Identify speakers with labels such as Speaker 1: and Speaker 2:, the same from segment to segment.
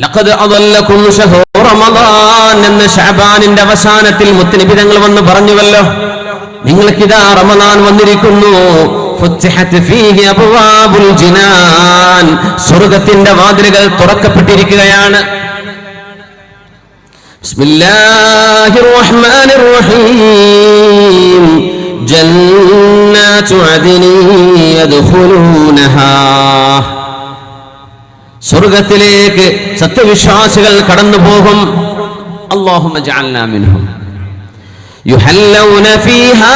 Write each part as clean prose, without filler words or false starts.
Speaker 1: ലഖദ് അദല്ലകും ശഹ്റു റമളാൻ എന്ന ശഅബാനിന്റെ അവസാനത്തിൽ മുത്തനബി തങ്ങൾ വന്ന് പറഞ്ഞുവല്ലോ, നിങ്ങൾക്കിതാ റമളാൻ വന്നിരിക്കുന്നു. ഫുത്തിഹത് ഫീഹി അബ്വാബുൽ ജിനാൻ, സ്വർഗ്ഗത്തിന്റെ വാതിലുകൾ തുറക്കപ്പെട്ടിരിക്കുകയാണ്. ബിസ്മില്ലാഹിർ റഹ്മാനിർ റഹീം. ജന്നാതു അദ്നി യദ്ഖുലൂനഹാ, സ്വർഗ്ഗത്തിലേക്ക് സത്യവിശ്വാസികൾ കടന്നു പോകും. അല്ലാഹുമ്മ ജഅൽനാ മിൻഹും. യുഹല്ലൗന ഫീഹാ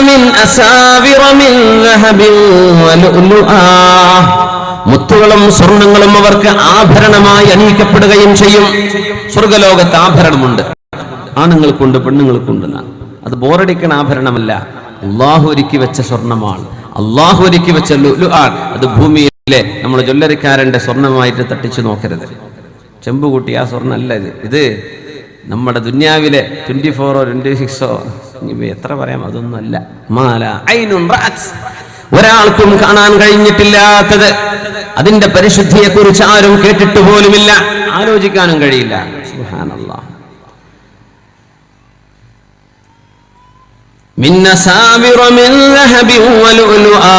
Speaker 1: മിൻ അസാവിറ മിൻ ദഹബിൻ വലുഅ്ലുആ, മുത്തുകളും സ്വർണ്ണങ്ങളും അവർക്ക് ആഭരണമായി അണിയിക്കപ്പെടുകയും ചെയ്യും. സ്വർഗ്ഗലോകത്ത് ആഭരണമുണ്ട്, ആണുങ്ങൾക്കുണ്ട് പെണ്ണുങ്ങൾക്കുണ്ട്. അത് ബോറടിക്കുന്ന ആഭരണമല്ല, അല്ലാഹു ഒരുക്കി വെച്ച സ്വർണ്ണമാണ്, അല്ലാഹു ഒരുക്കി വെച്ച ലുഅ്ലുആൻ. അത് ഭൂമിയിലെ നമ്മൾ ജ്വല്ലറിക്കാരന്റെ സ്വർണ്ണമായിട്ട് തട്ടിച്ചു നോക്കരുത്. ചെമ്പുകൂട്ടി ആ സ്വർണ്ണം അല്ല ഇത് നമ്മുടെ ദുനിയാവിലെ 24 26 എത്ര പറയാം, അതൊന്നും അല്ല. മാല ഐനുൻ റഅത്, ഒരാൾക്കും കാണാൻ കഴിഞ്ഞിട്ടില്ലാത്തത്, അതിന്റെ പരിശുദ്ധിയെ കുറിച്ച് ആരും കേട്ടിട്ട് പോലുമില്ല, ആലോചിക്കാനും കഴിയില്ല. സുബ്ഹാനല്ലാഹ്. മിൻ അസാവിറ മിൻ ദഹബിൻ വലുഅ്ലുആ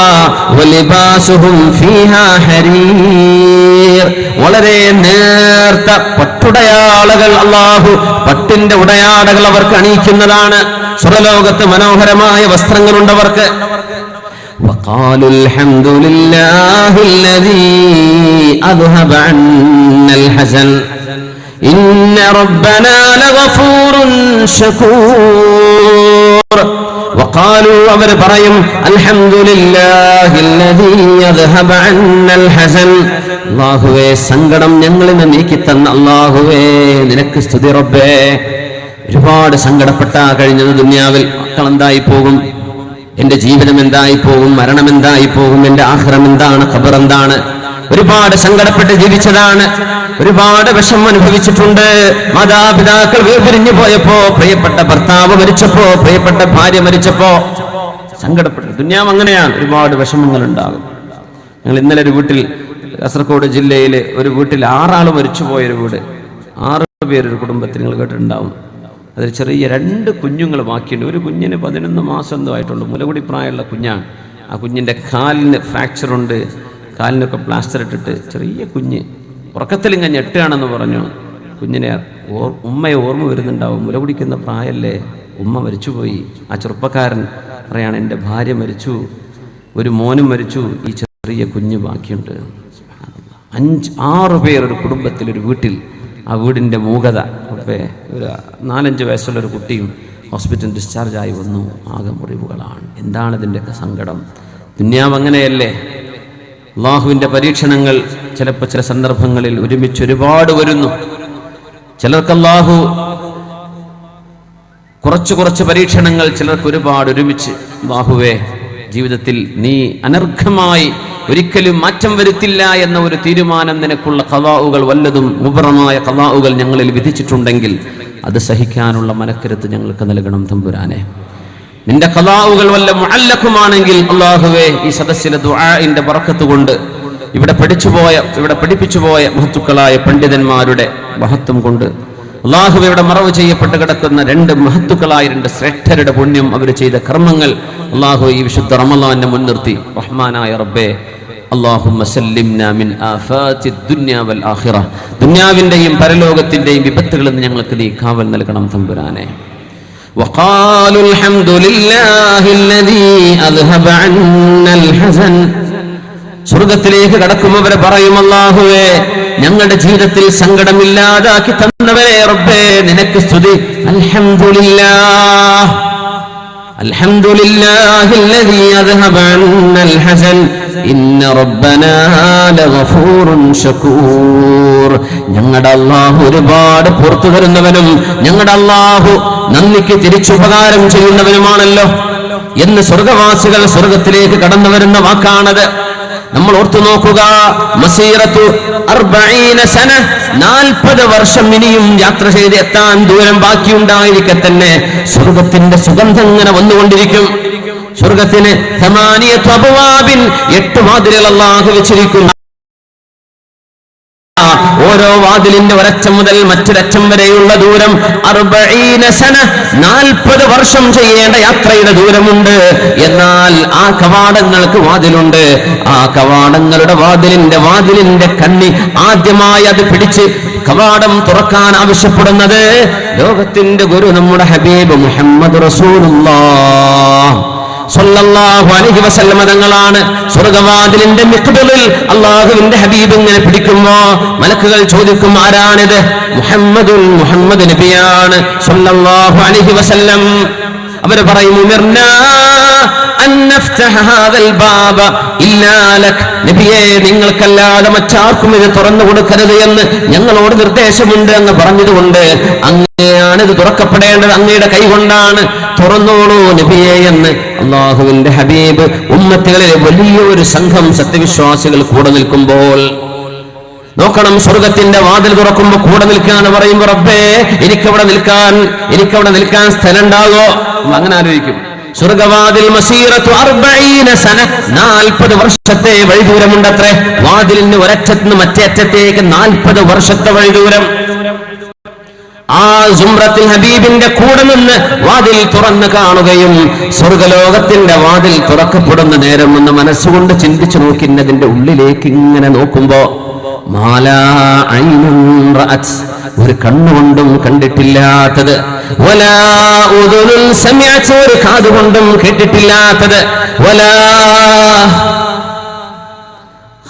Speaker 1: വലിബാസുഹും ഫീഹാ ഹരീർ, വളരെ നേർത്ത പട്ടുടയാടകൾ, അല്ലാഹു പട്ടിന്റെ ഉടയാടകൾ അവർക്ക് അണിയിക്കുന്നതാണ്. സ്വർഗ്ഗലോകത്ത് മനോഹരമായ വസ്ത്രങ്ങളുണ്ടവർക്ക്. وقالوا الحمد لله الذي أذهب عنا الحزن إن ربنا لغفور شكور. وقالوا അവർ പറയും അൽഹംദുലില്ലാഹി الذي أذهب عنا الحزن, അല്ലാഹുവേ സങ്കടം ഞങ്ങളിൽ നിന്ന് നീക്കി തന്ന അല്ലാഹുവേ നിനക്ക് സ്തുതി റബ്ബേ. ഒരുപാട് സങ്കടപ്പെട്ടാ കഴിഞ്ഞത് ദുനിയാവിൽ. മക്കൾ എന്തായി പോകും, എന്റെ ജീവിതം എന്തായി പോകും, മരണം എന്തായി പോകും, എന്റെ ആഖിറം എന്താണ്, ഖബർ എന്താണ്, ഒരുപാട് സങ്കടപ്പെട്ട് ജീവിച്ചതാണ്, ഒരുപാട് വിഷമം അനുഭവിച്ചിട്ടുണ്ട്. മാതാപിതാക്കൾ വേർപിരിഞ്ഞു പോയപ്പോ, പ്രിയപ്പെട്ട ഭർത്താവ് മരിച്ചപ്പോ, പ്രിയപ്പെട്ട ഭാര്യ മരിച്ചപ്പോ സങ്കടപ്പെട്ടു. ദുനിയാവ് അങ്ങനെയാണ്, ഒരുപാട് വിഷമങ്ങൾ ഉണ്ടാകും. ഞങ്ങൾ ഇന്നലെ ഒരു വീട്ടിൽ, കാസർഗോഡ് ജില്ലയിലെ ഒരു വീട്ടിൽ 6 ആൾ മരിച്ചുപോയൊരു വീട്, 6 പേരൊരു കുടുംബത്തിൽ നിങ്ങൾ കേട്ടിട്ടുണ്ടാവും. അതിൽ ചെറിയ 2 കുഞ്ഞുങ്ങൾ ബാക്കിയുണ്ട്. ഒരു കുഞ്ഞിന് 11 മാസം എന്തോ ആയിട്ടുള്ളൂ, മുലകുടി പ്രായമുള്ള കുഞ്ഞാണ്. ആ കുഞ്ഞിൻ്റെ കാലിന് ഫ്രാക്ചറുണ്ട്, കാലിനൊക്കെ പ്ലാസ്റ്റർ ഇട്ടിട്ട് ചെറിയ കുഞ്ഞ് ഉറക്കത്തിൽ ഇങ്ങനെ ഞെട്ടുകയാണെന്ന് പറഞ്ഞു. കുഞ്ഞിനെ ഉമ്മയെ ഓർമ്മ വരുന്നുണ്ടാവും, മുല കുടിക്കുന്ന പ്രായമല്ലേ, ഉമ്മ മരിച്ചുപോയി. ആ ചെറുപ്പക്കാരൻ പറയാണ്, എൻ്റെ ഭാര്യ മരിച്ചു, ഒരു മോനും മരിച്ചു, ഈ ചെറിയ കുഞ്ഞ് ബാക്കിയുണ്ട്. 5-6 പേർ ഒരു കുടുംബത്തിൽ, ഒരു വീട്ടിൽ. ആ വീടിൻ്റെ മൂകത, ഒരു 4-5 വയസ്സുള്ളൊരു കുട്ടിയും ഹോസ്പിറ്റൽ ഡിസ്ചാർജായി വന്നു. ആകെ മുറിവുകളാണ്. എന്താണ് ഇതിൻ്റെയൊക്കെ സങ്കടം? ദുനിയാവ് അങ്ങനെയല്ലേ. അള്ളാഹുവിൻ്റെ പരീക്ഷണങ്ങൾ ചിലപ്പോൾ ചില സന്ദർഭങ്ങളിൽ ഒരുമിച്ച് ഒരുപാട് വരുന്നു. ചിലർക്ക് അള്ളാഹു കുറച്ച് പരീക്ഷണങ്ങൾ, ചിലർക്ക് ഒരുപാട് ഒരുമിച്ച്. അള്ളാഹുവേ, ജീവിതത്തിൽ നീ അനർഘമായി ഒരിക്കലും മാറ്റം വരുത്തില്ല എന്ന ഒരു തീരുമാനം നിനക്കുള്ള ഖളാഉകൾ, വല്ലതും മുബറമായ ഖളാഉകൾ ഞങ്ങളിൽ വിധിച്ചിട്ടുണ്ടെങ്കിൽ അത് സഹിക്കാനുള്ള മനക്കരുത്ത് ഞങ്ങൾക്ക് നൽകണം തമ്പുരാനെ. നിന്റെ ഖളാഉകൾ വല്ല മുഅല്ലഖുമാണെങ്കിൽ അല്ലാഹുവേ, ഈ സദസ്സിലെ ദുആഇന്റെ ബറക്കത്ത് കൊണ്ട് ഇവിടെ പഠിപ്പിച്ചുപോയ മഹത്തുക്കളായ പണ്ഡിതന്മാരുടെ മഹത്വം കൊണ്ട് അല്ലാഹുവേ, ഇവിടെ മറവ് ചെയ്യപ്പെട്ട് കിടക്കുന്ന 2 മഹത്തുക്കളായ 2 ശ്രേഷ്ഠരുടെ പുണ്യം, അവർ ചെയ്ത കർമ്മങ്ങൾ അല്ലാഹു ഈ വിശുദ്ധ റമളാനെ മുൻനിർത്തി റഹ്മാനായ റബ്ബേ, അല്ലാഹുമ്മ സല്ലിംനാ മിൻ ആഫാത്തി ദുനിയ വൽ ആഖിറ, ദുനിയാവിന്റെയും പരലോകത്തിന്റെയും വിപത്തുകളിൽ നിന്ന് ഞങ്ങൾക്ക് നീ കാവൽ നൽകണം തമ്പുരാനെ. വഖാലു അൽഹംദുലില്ലാഹില്ലദീ അദ്ഹബ അന്നൽ ഹസൻ, സ്വർഗ്ഗത്തിലേക്ക് കടക്കുമവരെ പറയും, അല്ലാഹുവേ, ഞങ്ങളുടെ ജീവിതത്തിൽ സങ്കടമില്ലാതാക്കി തന്നവരെ റബ്ബേ, നിനക്ക് സ്തുതി. അൽഹംദുലില്ലാഹ് അൽഹംദുലില്ലാഹില്ലദീ അദ്ഹബ അന്നൽ ഹസൻ ഇന്ന റബ്ബനാ ലഗഫൂറുൻ ശകൂർ. ഞങ്ങളുടെ അല്ലാഹു ഒരുപാട് പുറത്തു തരുന്നവനും ഞങ്ങളുടെ അല്ലാഹു നന്ദിക്ക് തിരിച്ചുപകാരം ചെയ്യുന്നവനുമാണല്ലോ എന്ന് സ്വർഗവാസികൾ സ്വർഗത്തിലേക്ക് കടന്നു വരുന്ന വാക്കാണത്. നമ്മൾ ഓർത്തു നോക്കുക, മസീറത്തു 40 സന, 40 വർഷം ഇനിയും യാത്ര ചെയ്ത് എത്താൻ ദൂരം ബാക്കിയുണ്ടായിരിക്കെ തന്നെ സ്വർഗത്തിന്റെ സുഗന്ധം ഇങ്ങനെ വന്നുകൊണ്ടിരിക്കും. സ്വർഗത്തിന് 8 അബ്വാബിൻ, 8 വാതിലുകൾ അല്ലാഹു വെച്ചിരിക്കുന്നു. ഓരോ വാതിലിന്റെ ഒരറ്റം മുതൽ മറ്റൊരറ്റം വരെയുള്ള ദൂരം 40 സന, 40 വർഷം ചെയ്യേണ്ട യാത്രയുടെ ദൂരമുണ്ട്. എന്നാൽ ആ കവാടങ്ങൾക്ക് വാതിലുണ്ട്. ആ കവാടങ്ങളുടെ വാതിലിന്റെ കണ്ണി ആദ്യമായി അത് പിടിച്ച് കവാടം തുറക്കാൻ ആവശ്യപ്പെടുന്നത് ലോകത്തിന്റെ ഗുരു നമ്മുടെ ഹബീബ് മുഹമ്മദ് റസൂലുള്ളാഹ് സ്വല്ലല്ലാഹു അലൈഹി വസല്ലം തങ്ങളാണ്. സ്വർഗ്ഗവാതിലിന്റെ മിഖ്ബലിൽ അല്ലാഹുവിന്റെ ഹബീബ് ഇങ്ങനെ പിടിക്കുമ്പോ മലക്കുകൾ ചോദിക്കും, ആരാണിത്? മുഹമ്മദ് നബിയാണ് സ്വല്ലല്ലാഹു അലൈഹി വസല്ലം. അവർ പറയും, ഉമിർനാ അൻ നഫ്തഹ ഹാദൽ ബാബ ഇല്ലാ ലക്, നബിയേ നിങ്ങൾക്കല്ലാതെ മറ്റാർക്കും ഇത് തുറന്നു കൊടുക്കരുത് എന്ന് ഞങ്ങളോട് നിർദ്ദേശമുണ്ട് എന്ന് പറഞ്ഞതുകൊണ്ട് അങ്ങനെയാണ് ഇത് തുറക്കപ്പെടേണ്ടത്, അങ്ങയുടെ കൈകൊണ്ടാണ്, തുറന്നോളൂ നബിയേ എന്ന് അല്ലാഹുവിന്റെ ഹബീബ് ഉമ്മത്തുകളിലെ വലിയൊരു സംഘം സത്യവിശ്വാസികൾ കൂടെ നിൽക്കുമ്പോൾ നോക്കണം, സ്വർഗത്തിന്റെ വാതിൽ തുറക്കുമ്പോ കൂടെ നിൽക്കാന്ന് പറയുമ്പോ, റബ്ബേ എനിക്കവിടെ നിൽക്കാൻ സ്ഥലം ഉണ്ടാകോ? അങ്ങനെ ആലോചിക്കും. സ്വർഗവാതിൽ മസീറത്തു 40 സന, 40 വർഷത്തെ വഴിദൂരമുണ്ടത്രേ. വാതിലിന് ഒരറ്റത്ത് നിന്ന് മറ്റേ അറ്റത്തേക്ക് 40 വർഷത്തെ വഴിദൂരം. ആ സുംറത്തുൽ ഹബീബിന്റെ കൂടെ നിന്ന് വാതിൽ തുറന്നു കാണുകയും സ്വർഗലോകത്തിന്റെ വാതിൽ തുറക്കപ്പെടുന്ന നേരം ഒന്ന് മനസ്സുകൊണ്ട് ചിന്തിച്ചു നോക്കുന്നതിന്റെ ഉള്ളിലേക്ക് ഇങ്ങനെ നോക്കുമ്പോ മാലാ ഐനുൻ റഅത്, ഒരു കണ്ണുകൊണ്ടും കണ്ടിട്ടില്ലാത്തത്, വലാ ഉദുനുൻ സമിഅത്, ഒരു കാതുകൊണ്ടും കേട്ടിട്ടില്ലാത്തത്, വലാ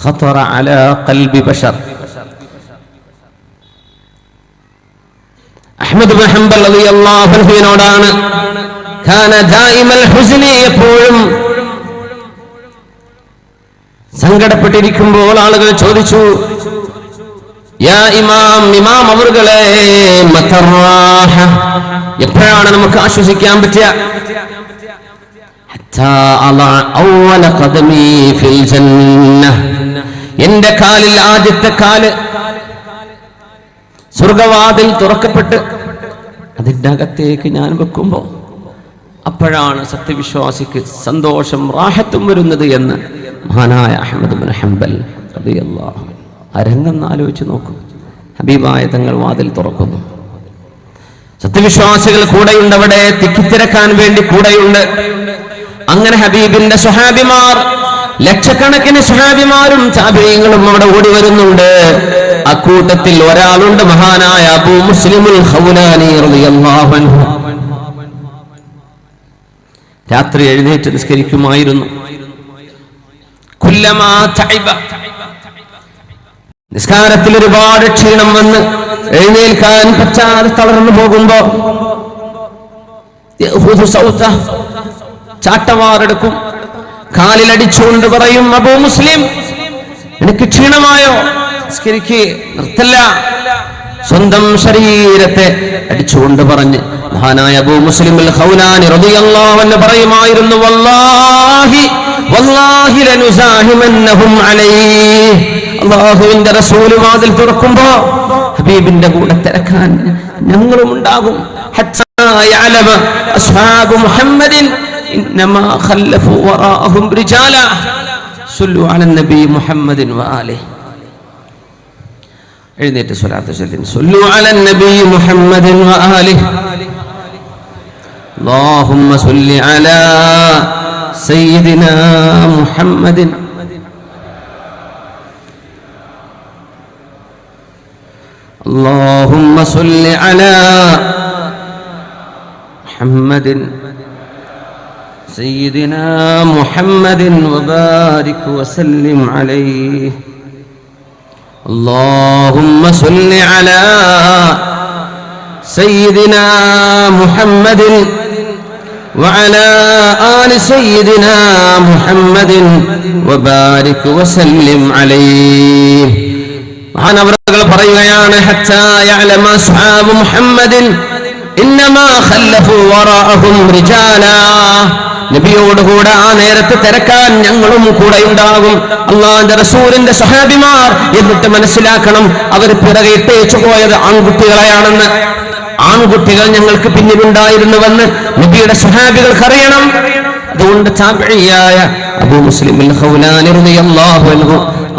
Speaker 1: ഖതറ അലാ ഖൽബി ബശർ. അഹ്മദ് ഇബ്നു ഹംബൽ റളിയല്ലാഹു അൻഹുവിനോടാണ് കാന ദായിമൽ ഹുസ്നി, എപ്പോഴും സങ്കടപ്പെട്ടിരിക്കുമ്പോൾ ആളുകൾ ചോദിച്ചു, യാ ഇമാം അവറുകളെ, മതറാഹ, എപ്പോഴാണ് നമുക്ക് ആശ്വസിക്കാൻ പറ്റുക? ഹത്താ അളഅ അവ്വല ഖദമി ഫിൽ ജന്ന, എന്റെ കാലിൽ ആദ്യത്തെ കാല് സ്വർഗവാതിൽ തുറക്കപ്പെട്ട് അതിന്റെ അകത്തേക്ക് ഞാൻ വെക്കുമ്പോ അപ്പോഴാണ് സത്യവിശ്വാസിക്ക് സന്തോഷം റാഹത്തും വരുന്നത് എന്ന് മഹാനായ അഹ്മദ് ഇബ്നു ഹംബൽ റളിയല്ലാഹു അൻഹു. അരങ്ങം ആലോചിച്ച് നോക്കും. ഹബീബായ തങ്ങൾ വാതിൽ തുറക്കുന്നു, സത്യവിശ്വാസികൾ കൂടെയുണ്ട്, അവിടെ തിക്കിത്തിരക്കാൻ വേണ്ടി കൂടെയുണ്ട്. അങ്ങനെ ഹബീബിന്റെ സ്വഹാബിമാർ, ലക്ഷക്കണക്കിന് സ്വഹാബിമാരും താബിഈങ്ങളും അവിടെ ഓടി വരുന്നുണ്ട്. അക്കൂട്ടത്തിൽ ഒരാളുണ്ട്, മഹാനായ അബൂ മുസ്ലിമുൽ ഖൗലാനി റളിയല്ലാഹു അൻഹു. രാത്രി എഴുന്നേറ്റ് നിസ്കരിക്കുമായിരുന്നു. കുല്ലമാ തഇബ, നിസ്കാരത്തിൽ ഒരുപാട് ക്ഷീണം വന്ന് എഴുന്നേൽക്കാൻ പറ്റാതെ തളർന്നു പോകുമ്പോ ചാട്ടവാറെടുക്കും, കാലിലടിച്ചുകൊണ്ട് പറയും, അബൂ മുസ്ലിം എനിക്ക് ക്ഷീണമായോ? നിസ്കരിക്ക്, നിർത്തല്ല. സ്വന്തം ശരീരത്തെ അടിച്ചുകൊണ്ട് പറഞ്ഞ് മഹാനായ അബൂ മുസ്ലിം അൽ ഖൗലാനി റളിയല്ലാഹു അൻഹു പറയുമായിരുന്നു, വല്ലാഹി വല്ലാഹി ലനുസാഹിമന്നഹും അലൈഹി, അല്ലാഹുവിന്റെ റസൂൽ വാതിൽ തുറക്കുമ്പോ ഹബീബിന്റെ കൂടെ തിരക്കാൻ ഞങ്ങളും ഉണ്ടാകും. ഹത്താ യഅലമ അസ്ഹാബു മുഹമ്മദിൻ ഇന്നമാ ഖല്ലഫു വറാഅഹും റിജാല സല്ലു അലൻ നബി മുഹമ്മദിൻ വആലിഹി. എഴുന്നേറ്റ് സ്വലാത്ത് ചൊല്ലിൻ, സല്ലു അലൻ നബി മുഹമ്മദിൻ വആലിഹി. അല്ലാഹുമ്മ സല്ലി അലാ സയ്യിദിനാ മുഹമ്മദിൻ اللهم صل على محمد سيدنا محمد وبارك وسلم عليه. اللهم صل على سيدنا محمد وعلى آل سيدنا محمد وبارك وسلم عليه. മഹാനവറുകൾ പറയുകയാണ്, ഹത്താ യഅലമ അസ്ഹാബു മുഹമ്മദിൻ ഇന്നമാ ഖല്ലഫു വറാഅഹും റിജാലാ, നബിയോടുകൂടെ ആ നേരത്ത് തിരക്കാൻ ഞങ്ങളും കൂടെ ഉണ്ടാകും, അല്ലാഹുവിന്റെ റസൂലിന്റെ സ്വഹാബിമാർ. എന്നിട്ട് മനസ്സിലാക്കണം, അവർ പിറകെ ഇട്ടേച്ചു പോയത് ആൺകുട്ടികളെയാണെന്ന്. ആൺകുട്ടികൾ ഞങ്ങൾക്ക് പിന്നിലുണ്ടായിരുന്നുവെന്ന് നബിയുടെ സ്വഹാബികൾക്ക് അറിയണം. അതുകൊണ്ട് താബിഈയായ അബൂ മുസ്ലിം അൽ ഖൗലാനി റളിയല്ലാഹു അൻഹു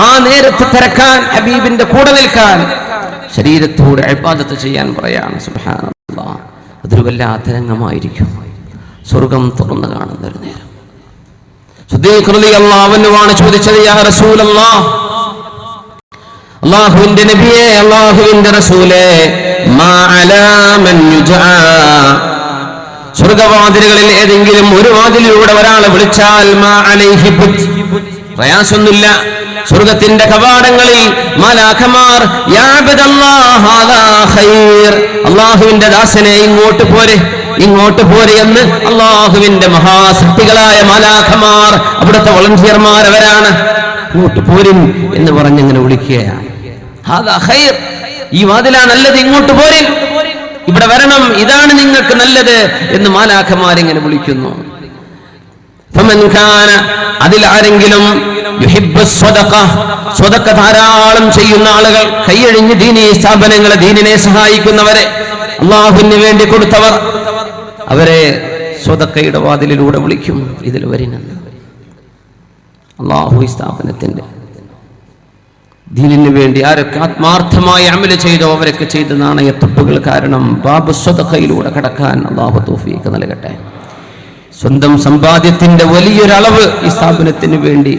Speaker 1: ആ നേരത്ത് തിരക്കാൻ, ഹബീബിന്റെ കൂടെ നിൽക്കാൻ ശരീരത്തോട് ഇബാദത്ത് ചെയ്യാൻ പറയാണ്. സുബ്ഹാനല്ലാഹ്, അതൊരു വല്ലാത്ത രംഗമായിരിക്കും. സ്വർഗം തുറന്നു കാണുന്ന ഒരു നേരം. സിദ്ദീഖ് റളിയല്ലാഹു അൻഹുവാണ് ചോദിച്ചത്, യാ റസൂലല്ലാഹ്, അല്ലാഹുവിന്റെ നബിയേ, അല്ലാഹുവിന്റെ റസൂലേ, മാ അലാ മൻ യുജാ, സ്വർഗവാതിലുകളിൽ ഏതെങ്കിലും ഒരു വാതിലിലൂടെ ഒരാളെ വിളിച്ചാൽ മാ അലൈഹി ബുദ്, പ്രയാസമൊന്നുമില്ല. സ്വർഗത്തിന്റെ കവാടങ്ങളിൽ മാലാഖമാർ യാ അബ്ദല്ലാഹ് ഹാദാ ഖൈർ, അല്ലാഹുവിന്റെ ദാസനെ ഇങ്ങോട്ട് പോരെ, ഇങ്ങോട്ട് പോരെ എന്ന് അല്ലാഹുവിന്റെ മഹാശക്തികളായ മാലാഖമാർ, അവിടുത്തെ വളണ്ടിയർമാർ അവരാണ്, ഇങ്ങോട്ട് പോരിൻ എന്ന് പറഞ്ഞിങ്ങനെ വിളിക്കുകയാണ്. ഹാദാ ഖൈർ, ഈ വാതിലാ നല്ലത്, ഇങ്ങോട്ട് പോരിൻ, ഇവിടെ വരണം, ഇതാണ് നിങ്ങൾക്ക് നല്ലത് എന്ന് മാലാഖമാരിങ്ങനെ വിളിക്കുന്നു. ഫമൻ കാന, അതിൽ ആരെങ്കിലും യുഹിബ്ബു സ്വദഖ, സ്വദഖ ധാരാളം ചെയ്യുന്ന ആളുകൾ, കൈയഴിഞ്ഞ് ദീനീ സ്ഥാപനങ്ങളെ, ദീനിനെ സഹായിക്കുന്നവരെ, അല്ലാഹുവിന് വേണ്ടി കൊടുത്തവർ, അവരെ സ്വദഖയുടെ വാതിലിലൂടെ വിളിക്കും, ഇതിൽ വരിനെന്ന്. അല്ലാഹു ഈ സ്ഥാപനത്തിന്റെ ദീനിന് വേണ്ടി ആരൊക്കെ ആത്മാർത്ഥമായി അമല് ചെയ്തോ അവരൊക്കെ ചെയ്ത നാണയത്തൊട്ടുകൾ കാരണം ബാബു സ്വദഖയിലൂടെ കടക്കാൻ അല്ലാഹു തൗഫീഖ് നൽകട്ടെ. സ്വന്തം സമ്പാദ്യത്തിന്റെ വലിയൊരളവ് ഈ സ്ഥാപനത്തിന് വേണ്ടി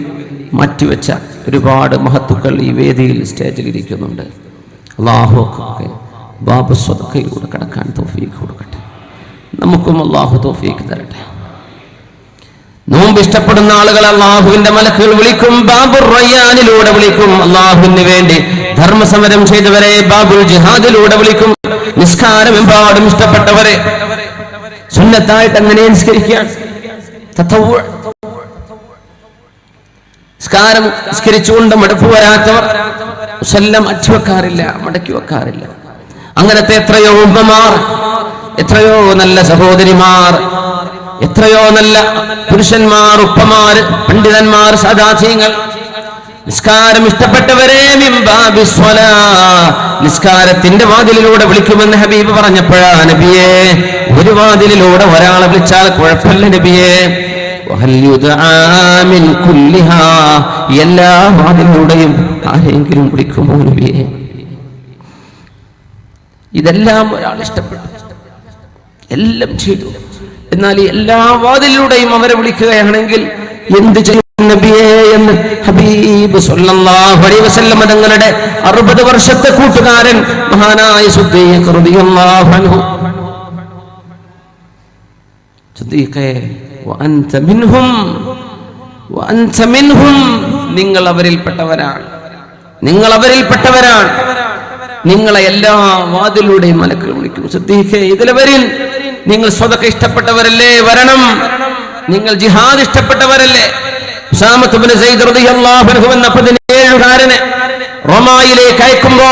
Speaker 1: മാറ്റിവെച്ച ഒരുപാട് മഹത്തുക്കൾ ഈ വേദിയിൽ സ്റ്റേജിൽ ഇരിക്കുന്നുണ്ട്. അല്ലാഹു ബാബു സ്വദഖയിലൂടെ കടക്കാൻ തൗഫീഖ് കൊടുക്കട്ടെ. നമുക്കും അല്ലാഹു തൗഫീഖ് തരട്ടെ. നോമ്പ് ഇഷ്ടപ്പെടുന്ന ആളുകൾ അല്ലാഹുവിന്റെ മലക്കുകൾ വിളിക്കും, ബാബുർ റയ്യാനിലൂടെ വിളിക്കും. അല്ലാഹുവിന് വേണ്ടി ധർമ്മസമരം ചെയ്തവരെ ബാബുൽ ജിഹാദിലൂടെ വിളിക്കും. നിസ്കാരം എമ്പാടും ഇഷ്ടപ്പെട്ടവരെ, സുന്നത്തായിട്ട് അങ്ങനെ നിസ്കരിക്കാൻ, നിസ്കാരം നിസ്കരിച്ചുകൊണ്ട് മടുപ്പ് വരാത്തവർ മുസല്ലം അച്ചുവെക്കാറില്ല, മടക്കി വെക്കാറില്ല. അങ്ങനത്തെ എത്രയോ ഉമ്മമാർ, എത്രയോ നല്ല സഹോദരിമാർ, എത്രയോ നല്ല പുരുഷന്മാർ, ഉപ്പമാര്, പണ്ഡിതന്മാർ, സദാചീങ്ങൾ, നിസ്കാരം ഇഷ്ടപ്പെട്ടവരെ നിസ്കാരത്തിന്റെ വാതിലിലൂടെ വിളിക്കുമെന്ന് ഹബീബ് പറഞ്ഞപ്പോഴാ, നബിയെ, ഒരു വാതിലിലൂടെ ഒരാളെ വിളിച്ചാൽ കുഴപ്പമില്ല നബിയെ, എല്ലാ വാതിലൂടെയും ആരെങ്കിലും വിളിക്കുമോ നബിയെ? ഇതെല്ലാം ഒരാൾ ഇഷ്ടപ്പെട്ടു, എല്ലാം ചെയ്തു. എന്നാൽ എല്ലാ വാതിലൂടെയും അവരെ വിളിക്കുകയാണെങ്കിൽ എന്ത് ചെയ്യും നബിയേ എന്ന് ഹബീബ് സല്ലല്ലാഹു അലൈഹി വസല്ലം തങ്ങളുടെ 60 വർഷത്തെ കൂട്ടുകാരൻ മഹാനായ സിദ്ദീഖ് റളിയല്ലാഹു അൻഹു, സിദ്ദീഖേ വഅൻത മിൻഹും, വഅൻത മിൻഹും, നിങ്ങൾ അവരിൽപ്പെട്ടവരാണ്, നിങ്ങൾ അവരിൽപ്പെട്ടവരാണ്. നിങ്ങളെ എല്ലാ വാതിലൂടെയും മലക്കുകൾ വിളിക്കും. സിദ്ദീഖേ, ഇതിലെ വരിൻ, നിങ്ങൾ സ്വതക്ക ഇഷ്ടപ്പെട്ടവരല്ലേ, വരണം. നിങ്ങൾ ജിഹാദ് ഇഷ്ടപ്പെട്ടവരല്ലേ. ഉസാമത്ത് ഇബ്നു സയ്യിദ് റളിയല്ലാഹു അൻഹു എന്ന 17കാരനെ റോമായിലേക്ക് അയക്കുമ്പോ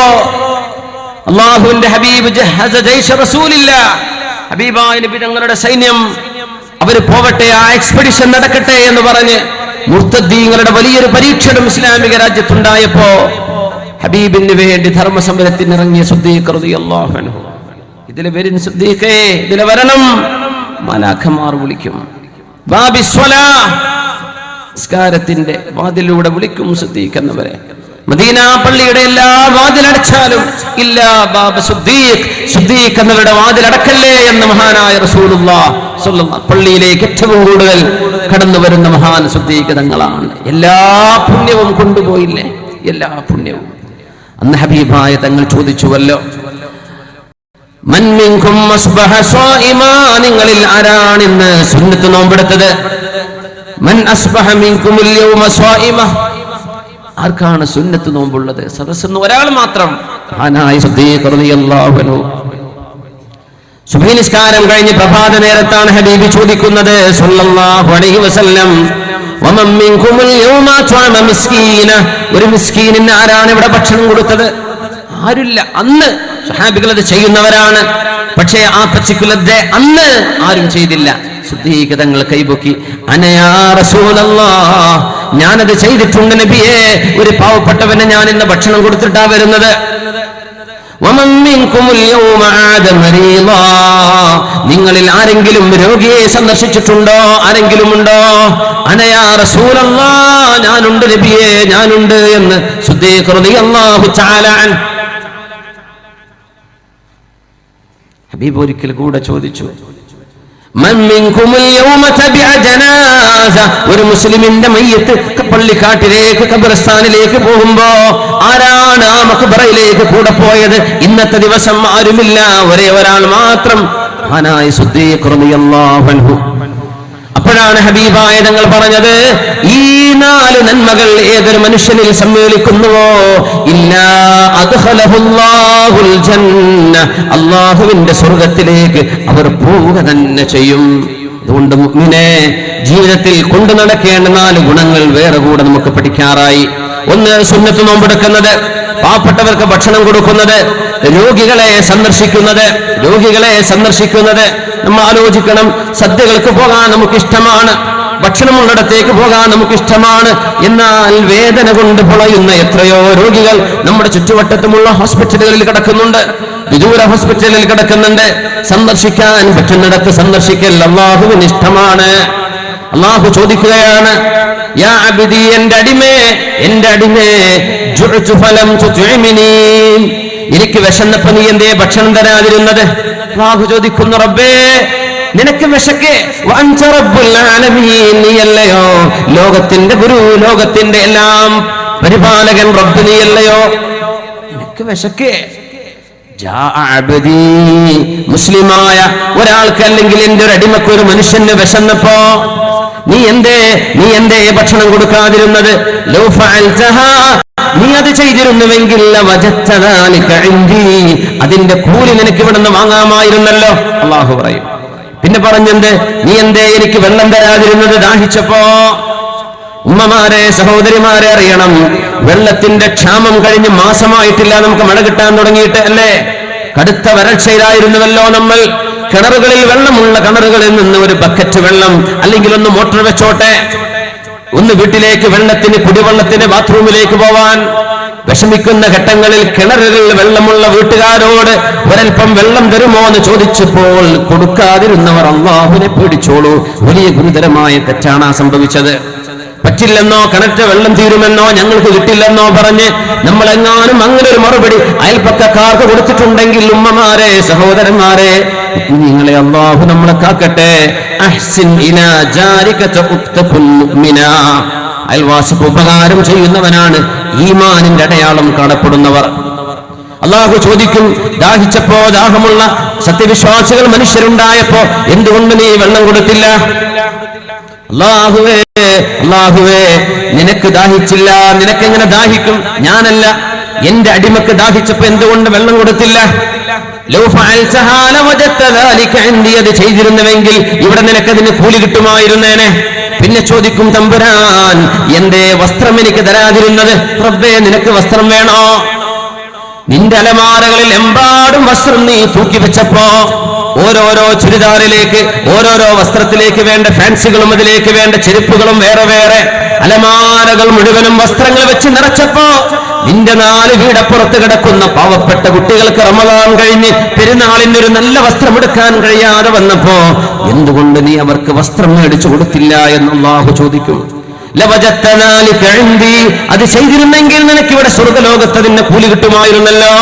Speaker 1: അല്ലാഹുവിന്റെ ഹബീബ് ജഹസ ജയ്ഷ റസൂലില്ലാഹ്, ഹബീബായ നബി തങ്ങളുടെ സൈന്യം അവര് പോവട്ടെ, ആ എക്സ്പെഡിഷൻ നടക്കട്ടെ എന്ന് പറഞ്ഞ് മുർത്തദ്ദീങ്ങളുടെ വലിയൊരു പരീക്ഷണം ഇസ്ലാമിക രാജ്യത്തുണ്ടായപ്പോ ഹബീബിന് വേണ്ടി ധർമ്മസമരത്തിന് ഇറങ്ങിയ സിദ്ദീഖ് റളിയല്ലാഹു അൻഹു, ഇതിലെ വരിൻ സിദ്ദീഖേ, ഇതിലെ വരണം. മലാഖമാർ വിളിക്കും. നിസ്കാരത്തിന്റെ വാതിലൂടെ വിളിക്കും സിദ്ദീഖ് എന്നവരെ. മദീന പള്ളിയുടെ എല്ലാ വാതിലടച്ചാലും ഇല്ല ബാബ് സിദ്ദീഖ്, സിദ്ദീഖ് എന്നവരുടെ വാതിലടക്കല്ലേ എന്ന് മഹാനായ റസൂലുള്ളാഹി സ്വല്ലല്ലാഹു, പള്ളിയിലേക്ക് ഏറ്റവും കൂടുതൽ കടന്നു വരുന്ന മഹാൻ സിദ്ദീഖ് തങ്ങളാണ്. എല്ലാ പുണ്യവും കൊണ്ടുപോയില്ലേ, എല്ലാ പുണ്യവും. അന്ന് ഹബീബായ തങ്ങൾ ചോദിച്ചുവല്ലോ, മൻ മിൻകും അസ്ബഹ സ്വായിമാ, നിങ്ങളിൽ ആരാണ് ഇന്ന് സുന്നത്ത് നോമ്പെടുത്തത്? മൻ അസ്ബഹ മിൻകുമുൽ യൗമ സ്വായിമ, ആർക്കാണ് സുന്നത്ത് നോമ്പുള്ളത്? സദസ്സെന്ന് ഒരാൾ മാത്രം, മഹാനായ സിദ്ദീഖ് റളിയല്ലാഹു അൻഹു. സുബ്ഹി നിസ്കാരം കഴിഞ്ഞ് പ്രഭാത നേരത്താണ് ഹബീബ് ചോദിക്കുന്നത് സല്ലല്ലാഹു അലൈഹി വസല്ലം, വമൻ മിൻകുമുൽ യൗമ ത്വഅമ മിസ്കീന, ഒരു മിസ്കീനിന് ആരാണ് ഇവിടെ ഭക്ഷണം കൊടുത്തത്? ആരുമില്ല. അന്ന് സ്വഹാബികൾ അത് ചെയ്യുന്നവരാണ്, പക്ഷേ ആ പർട്ടിക്കുലർ ഡേ അന്ന് ആരും ചെയ്തില്ല. സിദ്ദീഖ് തങ്ങൾ കൈപൊക്കി, അനയാ റസൂലല്ലാഹ്, ഞാനത് ചെയ്തിട്ടുണ്ട് നബിയേ, ഒരു പാവപ്പെട്ടവന് ഞാൻ ഇന്ന് ഭക്ഷണം കൊടുത്തിട്ടാ വരുന്നത്. വമൻ മിൻകുമുൽ യൗമ ആദ മരീളാ, നിങ്ങളിൽ ആരെങ്കിലും രോഗിയെ സന്ദർശിച്ചിട്ടുണ്ടോ? ആരെങ്കിലും ഉണ്ടോ? അനയാ റസൂലല്ലാഹ്, ഞാനുണ്ട് നബിയേ, ഞാനുണ്ട് എന്ന് സിദ്ദീഖ് റളിയല്ലാഹു തആല അൻഹു. ഹബീബ് ഒരിക്കൽ കൂടെ ചോദിച്ചു, ഒരു മുസ്ലിമിന്റെ മയ്യത്ത് പള്ളിക്കാട്ടിലേക്ക് ഖബർസ്ഥാനിലേക്ക് പോകുമ്പോ ആരാണ് ആ മഖ്ബറയിലേക്ക് കൂടെ പോയത്? ഇന്നത്തെ ദിവസം ആരുമില്ല, ഒരേ ഒരാൾ മാത്രം, മഹാനായ സിദ്ദീഖ് റളിയല്ലാഹു അൻഹു. അപ്പോഴാണ് ഹബീബായ തങ്ങൾ പറഞ്ഞത്, ഈ 4 നന്മകൾ ഏതൊരു മനുഷ്യനിൽ സമ്മേളിക്കുന്നുവോ ഇല്ലാ അദ്ഖലഹുല്ലാഹുൽ ജന്ന, അല്ലാഹുവിന്റെ സ്വർഗ്ഗത്തിലേക്ക് അവർ പോവുക തന്നെ ചെയ്യും. അതുകൊണ്ട് മുഅ്മിനെ, ജീവിതത്തിൽ കൊണ്ടു നടക്കേണ്ട 4 ഗുണങ്ങൾ വേറെ കൂടെ നമുക്ക് പഠിക്കാറായി. ഒന്ന്, സുന്നത്ത് നോമ്പെടുക്കുന്നത്, പാവപ്പെട്ടവർക്ക് ഭക്ഷണം കൊടുക്കുന്നത്, രോഗികളെ സന്ദർശിക്കുന്നത്. നമ്മൾ ആലോചിക്കണം, സദ്യകൾക്ക് പോകാൻ നമുക്കിഷ്ടമാണ്, ഭക്ഷണമുള്ളിടത്തേക്ക് പോകാൻ നമുക്കിഷ്ടമാണ്. എന്നാൽ വേദന കൊണ്ട് പൊളയുന്ന എത്രയോ രോഗികൾ നമ്മുടെ ചുറ്റുവട്ടത്തുമുള്ള ഹോസ്പിറ്റലുകളിൽ കിടക്കുന്നുണ്ട്, വിദൂര ഹോസ്പിറ്റലിൽ കിടക്കുന്നുണ്ട്. സന്ദർശിക്കാൻ പറ്റുന്നിടത്ത് സന്ദർശിക്കൽ അല്ലാഹുവിന് ഇഷ്ടമാണ്. അല്ലാഹു ചോദിക്കുകയാണ്, യാ അബ്ദി, എന്റെ അടിമേ, ജുഅ്തു ഫലം തുത്ഇമിനി, എനിക്ക് വിശന്നപ്പോ നീ എന്തേ ഭക്ഷണം തരാതിരുന്നത്? അല്ലാഹു ചോദിക്കുന്നു, റബ്ബേ നിനക്ക് വിശക്കേ, വഅൻത റബ്ബുൽ ആലമീൻ, നീയല്ലയോ ലോകത്തിന്റെ ഗുരു, ലോകത്തിന്റെ എല്ലാം പരിപാലകൻ, റബ്ബ് നീയല്ലയോ, നിനക്ക് വിശക്കേ. മുസ്ലിമായ ഒരാൾക്ക്, അല്ലെങ്കിൽ എന്റെ ഒരു അടിമക്ക്, ഒരു മനുഷ്യന് വിശന്നപ്പോ നീ എന്തേ ഭക്ഷണം കൊടുക്കാതിരുന്നത്? ലൗ ഫഅൽതഹാ, നീ അത് ചെയ്തിരുന്നുവെങ്കിൽ അതിന്റെ കൂലി നിനക്ക് ഇവിടുന്ന് വാങ്ങാമായിരുന്നല്ലോ. അല്ലാഹു പറയും. പിന്നെ പറഞ്ഞെന്ത്? നീ എന്തേ എനിക്ക് വെള്ളം തരാതിരുന്നത് ദാഹിച്ചപ്പോ? ഉമ്മമാരെ, സഹോദരിമാരെ, അറിയണം, വെള്ളത്തിന്റെ ക്ഷാമം കഴിഞ്ഞ് മാസമായിട്ടില്ല നമുക്ക് മഴ കിട്ടാൻ തുടങ്ങിയിട്ട്, അല്ലേ? കടുത്ത വരൾച്ചയിലായിരുന്നുവല്ലോ നമ്മൾ. കിണറുകളിൽ വെള്ളമുള്ള കിണറുകളിൽ നിന്ന് ഒരു ബക്കറ്റ് വെള്ളം, അല്ലെങ്കിൽ ഒന്ന് മോട്ടോർ വെച്ചോട്ടെ, ഒന്ന് വീട്ടിലേക്ക് വെള്ളത്തിന്, കുടിവെള്ളത്തിന്, ബാത്റൂമിലേക്ക് പോവാൻ വിഷമിക്കുന്ന ഘട്ടങ്ങളിൽ കിണറുകളിൽ വെള്ളമുള്ള വീട്ടുകാരോട് ഒരൽപ്പം വെള്ളം തരുമോ എന്ന് ചോദിച്ചപ്പോൾ കൊടുക്കാതിരുന്നവർ അല്ലാഹുവിനെ പേടിച്ചോളൂ. വലിയ ഗുരുതരമായ തെറ്റാണ് സംഭവിച്ചത്. പറ്റില്ലെന്നോ, കിണറ്റ് വെള്ളം തീരുമെന്നോ, ഞങ്ങൾക്ക് കിട്ടില്ലെന്നോ പറഞ്ഞ് നമ്മളെങ്ങാനും അങ്ങനെ ഒരു മറുപടി അയൽപ്പക്കക്കാർക്ക് കൊടുത്തിട്ടുണ്ടെങ്കിൽ, ഉമ്മമാരെ, സഹോദരന്മാരെ, നിങ്ങളെ അല്ലാഹു നമ്മളെ കാക്കട്ടെ. അഹ്സിൻ ഇലാ ജാരിക തഖുൽ മുഅ്മിന, അയൽവാസിക്ക് ഉപകാരം ചെയ്യുന്നവനാണ് ഈമാനിന്റെ അടയാളം കാണപ്പെടുന്നവർ. അല്ലാഹു ചോദിക്കും, ദാഹിച്ചപ്പോ, ദാഹമുള്ള സത്യവിശ്വാസികൾ മനുഷ്യരുണ്ടായപ്പോ എന്തുകൊണ്ട് നീ വെള്ളം കൊടുത്തില്ല? അല്ലാഹുവേ, നിനക്ക് ദാഹിച്ചില്ല, നിനക്കെങ്ങനെ ദാഹിക്കും? ഞാനല്ല, എന്റെ അടിമക്ക് ദാഹിച്ചപ്പോ എന്തുകൊണ്ട് വെള്ളം കൊടുത്തില്ല? അത് ചെയ്തിരുന്നുവെങ്കിൽ ഇവിടെ നിനക്കതിന് കൂലി കിട്ടുമായിരുന്നേനെ. പിന്നെ ചോദിക്കും, തമ്പുരാൻ എന്തേ വസ്ത്രം എനിക്ക് തരാതിരുന്നത്? റബ്ബേ, നിനക്ക് വസ്ത്രം വേണോ? നിന്റെ അലമാരകളിൽ എമ്പാടും വസ്ത്രം നീ തൂക്കി വെച്ചപ്പോ, ഓരോരോ ചുരിദാറിലേക്ക്, ഓരോരോ വസ്ത്രത്തിലേക്ക് വേണ്ട ഫാൻസികളും അതിലേക്ക് വേണ്ട ചെരുപ്പുകളും വേറെ വേറെ, അലമാരകൾ മുഴുവനും വസ്ത്രങ്ങൾ വെച്ച് നിറച്ചപ്പോ, നിന്റെ 4 വീടപ്പുറത്ത് കിടക്കുന്ന പാവപ്പെട്ട കുട്ടികൾക്ക് റമദാൻ കഴിഞ്ഞ് പെരുന്നാളിന് ഒരു നല്ല വസ്ത്രം എടുക്കാൻ കഴിയാതെ വന്നപ്പോ എന്തുകൊണ്ട് നീ അവർക്ക് വസ്ത്രം മേടിച്ചു കൊടുത്തില്ല എന്ന് അല്ലാഹു ചോദിക്കും. അത് ചെയ്തിരുന്നെങ്കിൽ നിനക്ക് ഇവിടെ സ്വർഗ്ഗലോകത്ത് അതിന്റെ കൂലി കിട്ടുമായിരുന്നല്ലോ.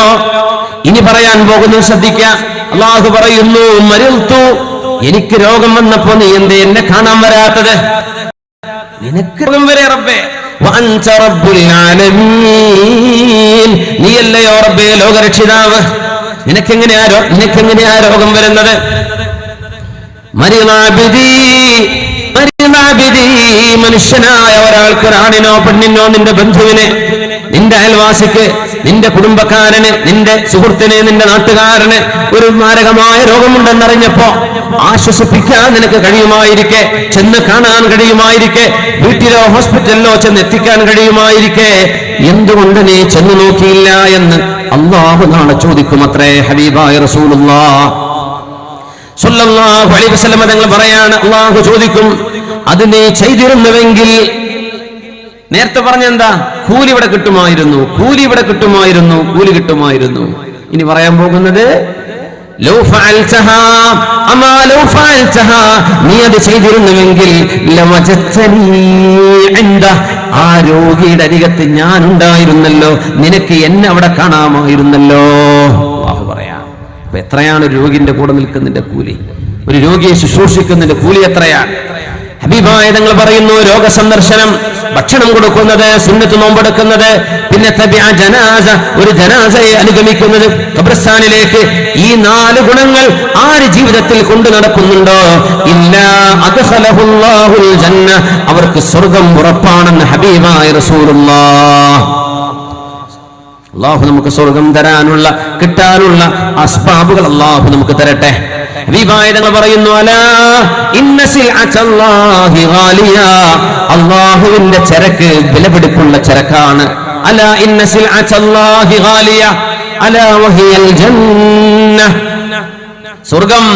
Speaker 1: ഇനി പറയാൻ പോകുന്നു, ശ്രദ്ധിക്കുക. അല്ലാഹു പറയുന്നു, മരിൽതു, എനിക്ക് രോഗം വന്നപ്പോ നീ എന്തേ എന്നെ കാണാൻ വരാത്തത്? നിനക്ക് രോഗം വരെ റബ്ബേ, വഅൻത റബ്ബുൽ ആലമീൻ, നീയല്ലയോ റബ്ബേ ലോകരക്ഷിതാവ്, നിനക്കെങ്ങനെയാ രോഗം വരുന്നത്? മനുഷ്യനായ ഒരാൾക്ക്, ഒരാണിനോ പെണ്ണിനോ, നിന്റെ ബന്ധുവിനെ, നിന്റെ അയൽവാസിക്ക്, നിന്റെ കുടുംബക്കാരന്, നിന്റെ സുഹൃത്തിന്, നിന്റെ നാട്ടുകാരന് ഒരു മാരകമായ രോഗമുണ്ടെന്നറിഞ്ഞപ്പോ ആശ്വസിപ്പിക്കാൻ നിനക്ക് കഴിയുമായിരിക്കെ, ചെന്ന് കാണാൻ കഴിയുമായിരിക്കെ, വീട്ടിലോ ഹോസ്പിറ്റലിലോ ചെന്ന് എത്തിക്കാൻ കഴിയുമായിരിക്കെ, എന്തുകൊണ്ട് നീ ചെന്ന് നോക്കിയില്ല എന്ന് അല്ലാഹു നാളെ ചോദിക്കുമത്രേ. ഹബീബായ റസൂലുള്ളാഹ് സ്വല്ലല്ലാഹു അലൈഹി വസല്ലം തങ്ങൾ പറയാണ്, അല്ലാഹു ചോദിക്കും, അത് നീ ചെയ്തിരുന്നുവെങ്കിൽ, നേരത്തെ പറഞ്ഞെന്താ? കൂലി ഇവിടെ കിട്ടുമായിരുന്നു, കൂലി ഇവിടെ കിട്ടുമായിരുന്നു, കൂലി കിട്ടുമായിരുന്നു. ഇനി പറയാൻ പോകുന്നത്, ലൗ ഫഅൽതഹാ, അമാ ലൗ ഫഅൽതഹാ, നീ അത് ചെയ്തിരുന്നുവെങ്കിൽ, ലവജതനി ഇൻദ, ആ രോഗിയുടെ അരികത്ത് ഞാൻ ഉണ്ടായിരുന്നല്ലോ, നിനക്ക് എന്നെ അവിടെ കാണാമായിരുന്നല്ലോ. അല്ലാഹു പറയാം. അപ്പൊ എത്രയാണ് ഒരു രോഗിന്റെ കൂടെ നിൽക്കുന്നതിന്റെ കൂലി? ഒരു രോഗിയെ ശുശ്രൂഷിക്കുന്നതിന്റെ കൂലി എത്രയാണ്? ഹബീബായ തങ്ങൾ പറയുന്നു, രോഗസന്ദർശനം, ഭക്ഷണം കൊടുക്കുന്നത്, സുന്നത്ത് നോമ്പെടുക്കുന്നത്, പിന്നെ തബിഅ ജനാസ, ഒരു ജനാസയെ അനുഗമിക്കുന്നത്, ഖബർസ്ഥാനിലേക്ക്, ഈ 4 ഗുണങ്ങൾ ആര് ജീവിതത്തിൽ കൊണ്ടു നടക്കുന്നുണ്ടോ ഇല്ലാ അദ്ഖലഹുല്ലാഹുൽ ജന്ന, അവർക്ക് സ്വർഗ്ഗം ഉറപ്പാണെന്ന് ഹബീബായ റസൂലുള്ളാഹ്. അല്ലാഹു നമുക്ക് സ്വർഗ്ഗം തരാനുള്ള, കിട്ടാനുള്ള അസ്ബാബുകൾ അല്ലാഹു നമുക്ക് തരട്ടെ. ഹബീബായ തങ്ങൾ പറയുന്നു, അലാ ഇന്ന സിൽഅത്തല്ലാഹി ഗാലിയ, അല്ലാഹുവിന്റെ ചരക്ക് വിലപിടിപ്പുള്ള ചരക്കാണ്. അലാ ഇന്ന സിൽഅത്തല്ലാഹി ഗാലിയ അലാ വഹിയൽ ജന്ന, സ്വർഗ്ഗം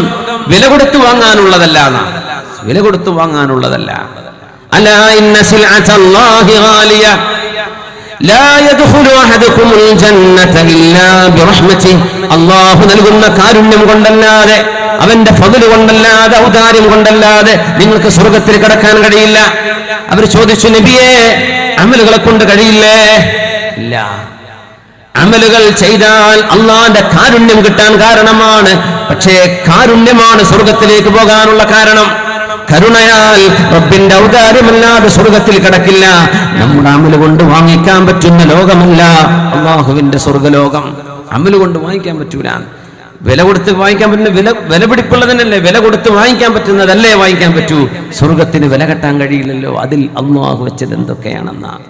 Speaker 1: വില കൊടുത്തു വാങ്ങാനുള്ളതല്ല, വില കൊടുത്തു വാങ്ങാനുള്ളതല്ല. അലാ ഇന്ന സിൽഅത്തല്ലാഹി ഗാലിയ ലാ യദ്ഖുലു അഹദുകുമുൽ ജന്നത ഇല്ലാ ബിറഹ്മതിഹി, അല്ലാഹു നൽകുന്ന കാരുണ്യം കൊണ്ടല്ലാതെ, അവന്റെ ഫദ്ൽ കൊണ്ടല്ലാതെ, ഔദാര്യം കൊണ്ടല്ലാതെ നിങ്ങൾക്ക് സ്വർഗ്ഗത്തിൽ കടക്കാൻ കഴിയില്ല. അവർ ചോദിച്ചു, നബിയേ അമലുകളെ കൊണ്ട് കഴിയില്ലേ? ഇല്ല, അമലുകൾ ചെയ്താൽ അള്ളാന്റെ കാരുണ്യം കിട്ടാൻ കാരണമാണ്. പക്ഷേ കാരുണ്യമാണ് സ്വർഗ്ഗത്തിലേക്ക് പോകാനുള്ള കാരണം. കരുണയാൽ, റബ്ബിന്റെ ഔദാര്യമല്ലാതെ സ്വർഗ്ഗത്തിൽ കിടക്കില്ല. നമ്മുടെ അമല് കൊണ്ട് വാങ്ങിക്കാൻ പറ്റുന്ന ലോകമല്ല അള്ളാഹുവിന്റെ സ്വർഗ്ഗലോകം. അമല് കൊണ്ട് വാങ്ങിക്കാൻ പറ്റൂല. വില കൊടുത്ത് വാങ്ങിക്കാൻ പറ്റുന്ന, വില പിടിപ്പുള്ളതിനല്ലേ, വില കൊടുത്ത് വാങ്ങിക്കാൻ പറ്റുന്നതല്ലേ വാങ്ങിക്കാൻ പറ്റൂ. സ്വർഗ്ഗത്തിന് വില കെട്ടാൻ കഴിയില്ലല്ലോ. അതിൽ അള്ളാഹു വെച്ചത് എന്തൊക്കെയാണെന്നാണ്.